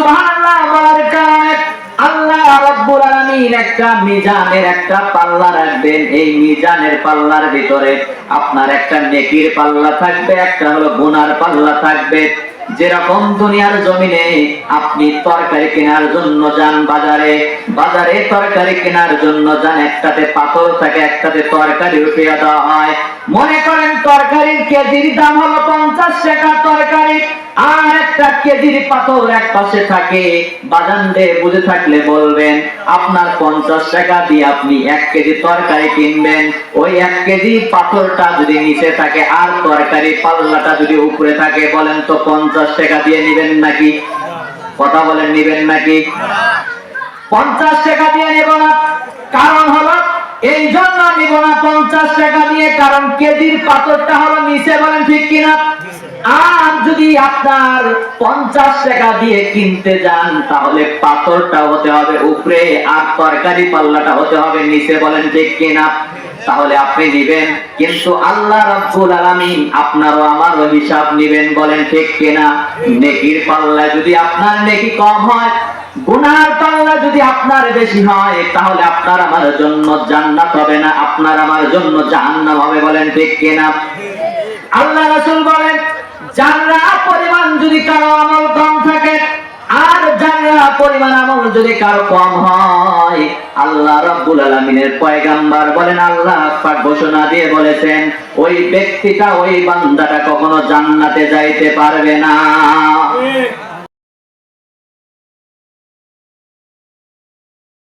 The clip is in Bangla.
সুবহানাল্লাহ বলার কারণে আল্লাহ রাব্বুল আলামিন একটা মিজানের একটা পাল্লা রাখবেন। এই মিজানের পাল্লার ভিতরে আপনার একটা নেকির পাল্লা থাকবে, একটা হলো গুনার পাল্লা থাকবে। যেরকম দুনিয়ার জমিনে আপনি তরকারি কেনার জন্য যান বাজারে, বাজারে তরকারি কেনার জন্য যান, একটাতে পাথর থাকে, একটাতে তরকারি উঠিয়ে দেওয়া হয়। মনে করেন তরকারির কেজির দাম হলো 50 টাকা তরকারি, আর একটা কেজির পাথর এক পাশে থাকে। বাজারে বুঝে থাকলে বলবেন আপনার 50 টাকা দিয়ে আপনি 1 কেজি তরকারি কিনবেন। ওই 1 কেজি পাথরটা যদি নিচে থাকে আর তরকারি পাল্লাটা যদি উপরে থাকে, বলেন তো 50 টাকা দিয়ে নেবেন নাকি? কথা বলেন, নেবেন নাকি? 50 টাকা দিয়ে নেব না। কারণ হলো এই জন্য নিব না 50 টাকা দিয়ে, কারণ কেজির পাথরটা হলো নিচে, বলেন ঠিক কিনা? আর যদি আপনার 50 টাকা দিয়ে কিনতে যান, তাহলে পাথরটা হতে হবে উপরে আর তরকারি পাল্লাটা হতে হবে নিচে, বলেন ঠিক কিনা? তাহলে আপনি নিবেন, কিন্তু আল্লাহ রাব্বুল আলামিন আপনারও আমারও হিসাব নিবেন, বলেন ঠিক কিনা? নেকির পাল্লা যদি আপনার নেকি কম হয়, গুনার পাল্লা যদি আপনার বেশি হয়, তাহলে আপনার আমার জন্য জান্নাত হবে না, আপনার আমার জন্য জাহান্নাম হবে, বলেন ঠিক কিনা? আল্লাহ রাসূল বলেন জাররা পরিমাণ যদি কারো আমল কম থাকে আর জাররা পরিমাণ আমল যদি কারো কম হয়, আল্লাহ রাব্বুল আলামিনের পয়গম্বর বলেন, আল্লাহ পাক ঘোষণা দিয়ে বলেছেন ওই ব্যক্তিটা, ওই বান্দাটা কখনো জান্নাতে যাইতে পারবে না।